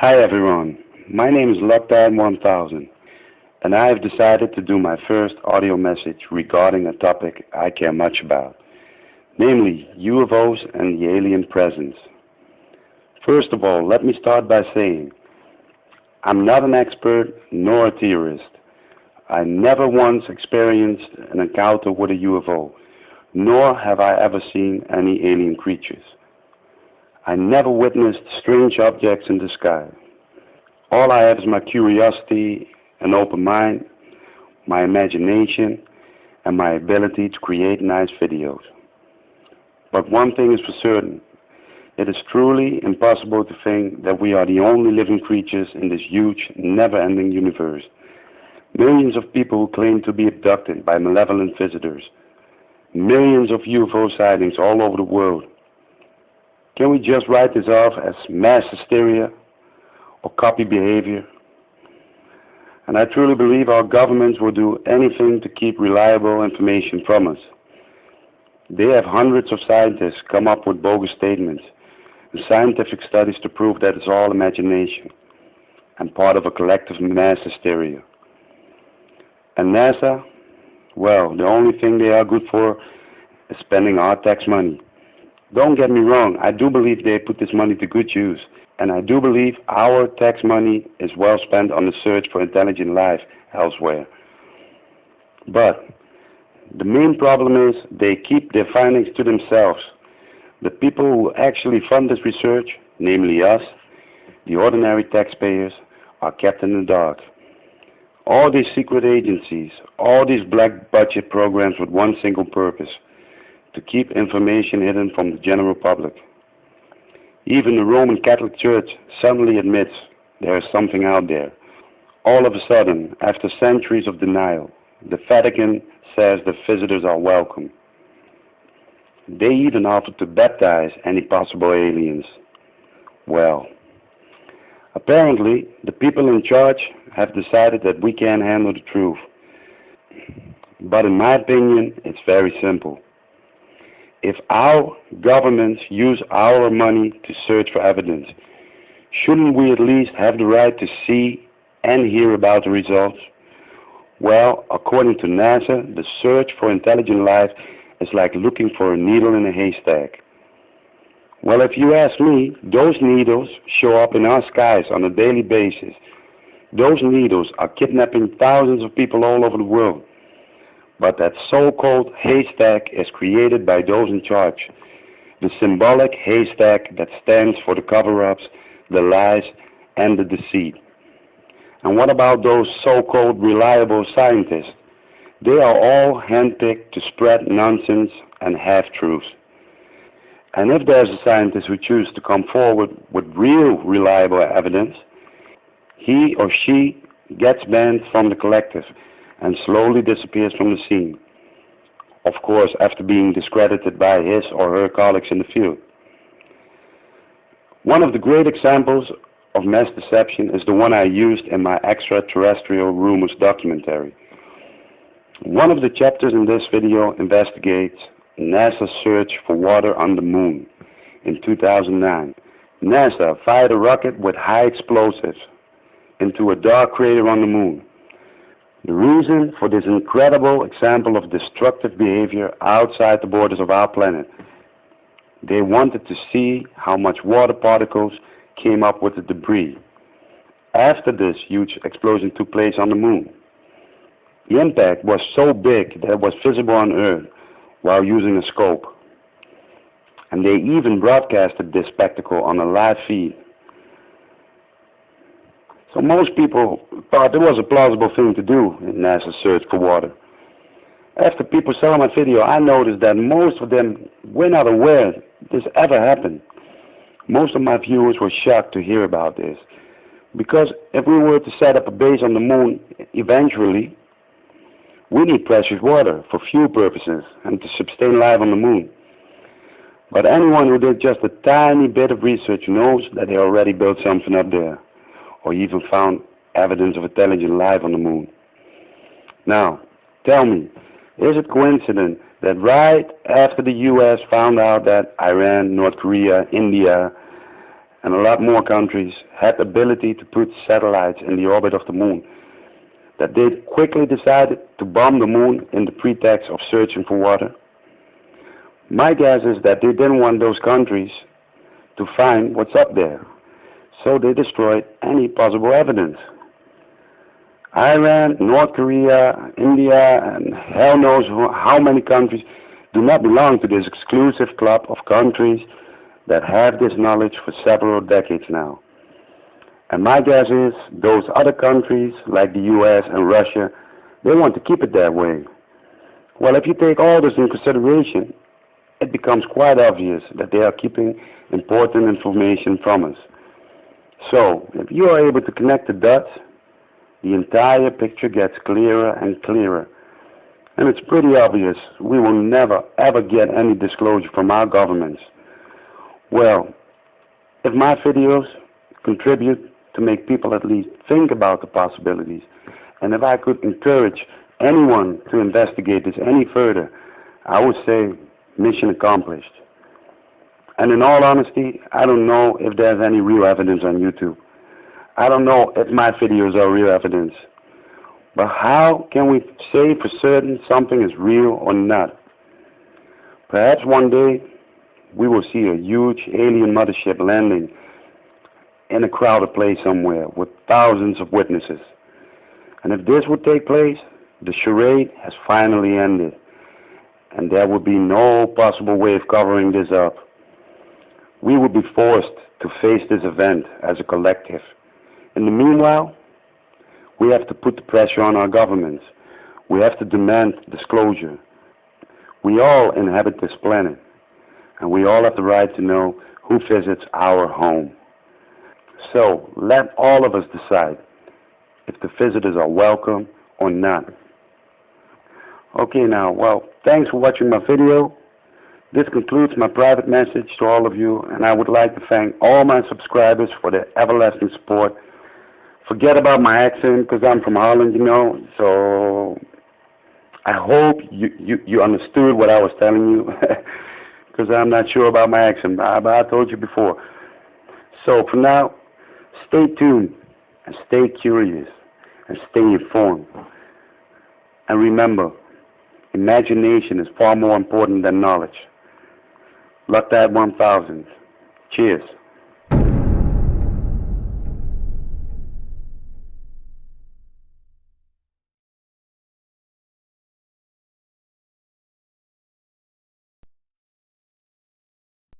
Hi everyone, my name is Locktite1000 and I have decided to do my first audio message regarding a topic I care much about, namely UFOs and the alien presence. First of all, let me start by saying I'm not an expert nor a theorist. I never once experienced an encounter with a UFO, nor have I ever seen any alien creatures. I never witnessed strange objects in the sky. All I have is my curiosity, an open mind, my imagination, and my ability to create nice videos. But one thing is for certain, it is truly impossible to think that we are the only living creatures in this huge, never-ending universe. Millions of people who claim to be abducted by malevolent visitors. Millions of UFO sightings all over the world. Can we just write this off as mass hysteria or copy behavior? And I truly believe our governments will do anything to keep reliable information from us. They have hundreds of scientists come up with bogus statements and scientific studies to prove that it's all imagination and part of a collective mass hysteria. And NASA, well, the only thing they are good for is spending our tax money. Don't get me wrong, I do believe they put this money to good use, and I do believe our tax money is well spent on the search for intelligent life elsewhere. But the main problem is they keep their findings to themselves. The people who actually fund this research, namely us, the ordinary taxpayers, are kept in the dark. All these secret agencies, all these black budget programs with one single purpose, to keep information hidden from the general public. Even the Roman Catholic Church suddenly admits there is something out there. All of a sudden, after centuries of denial, the Vatican says the visitors are welcome. They even offer to baptize any possible aliens. Well, apparently the people in charge have decided that we can't handle the truth. But in my opinion, it's very simple. If our governments use our money to search for evidence, shouldn't we at least have the right to see and hear about the results? Well, according to NASA, the search for intelligent life is like looking for a needle in a haystack. Well, if you ask me, those needles show up in our skies on a daily basis. Those needles are kidnapping thousands of people all over the world. But that so-called haystack is created by those in charge. The symbolic haystack that stands for the cover-ups, the lies, and the deceit. And what about those so-called reliable scientists? They are all handpicked to spread nonsense and half-truths. And if there's a scientist who chooses to come forward with real reliable evidence, he or she gets banned from the collective and slowly disappears from the scene. Of course, after being discredited by his or her colleagues in the field. One of the great examples of mass deception is the one I used in my extraterrestrial rumors documentary. One of the chapters in this video investigates NASA's search for water on the moon in 2009. NASA fired a rocket with high explosives into a dark crater on the moon. The reason for this incredible example of destructive behavior outside the borders of our planet, they wanted to see how much water particles came up with the debris after this huge explosion took place on the moon. The impact was so big that it was visible on Earth while using a scope. And they even broadcasted this spectacle on a live feed. So most people thought it was a plausible thing to do in NASA's search for water. After people saw my video, I noticed that most of them were not aware this ever happened. Most of my viewers were shocked to hear about this. Because if we were to set up a base on the moon eventually, we need precious water for fuel purposes and to sustain life on the moon. But anyone who did just a tiny bit of research knows that they already built something up there, or even found evidence of intelligent life on the moon. Now, tell me, is it coincidence that right after the US found out that Iran, North Korea, India and a lot more countries had the ability to put satellites in the orbit of the moon, that they quickly decided to bomb the moon in the pretext of searching for water? My guess is that they didn't want those countries to find what's up there, so they destroyed any possible evidence. Iran, North Korea, India, and hell knows how many countries do not belong to this exclusive club of countries that have this knowledge for several decades now. And my guess is those other countries like the US and Russia, they want to keep it that way. Well, if you take all this in consideration, it becomes quite obvious that they are keeping important information from us. So, if you are able to connect the dots, the entire picture gets clearer and clearer. And it's pretty obvious we will never ever get any disclosure from our governments. Well, if my videos contribute to make people at least think about the possibilities, and if I could encourage anyone to investigate this any further, I would say mission accomplished. And in all honesty, I don't know if there's any real evidence on YouTube. I don't know if my videos are real evidence. But how can we say for certain something is real or not? Perhaps one day we will see a huge alien mothership landing in a crowded place somewhere with thousands of witnesses. And if this would take place, the charade has finally ended, and there would be no possible way of covering this up. We would be forced to face this event as a collective. In the meanwhile, we have to put the pressure on our governments. We have to demand disclosure. We all inhabit this planet, and we all have the right to know who visits our home. So let all of us decide if the visitors are welcome or not. Okay now, well, thanks for watching my video. This concludes my private message to all of you, and I would like to thank all my subscribers for their everlasting support. Forget about my accent, because I'm from Holland, you know, so I hope you understood what I was telling you, because I'm not sure about my accent, but I told you before. So for now, stay tuned, and stay curious, and stay informed. And remember, imagination is far more important than knowledge. Locktite1000's. Cheers.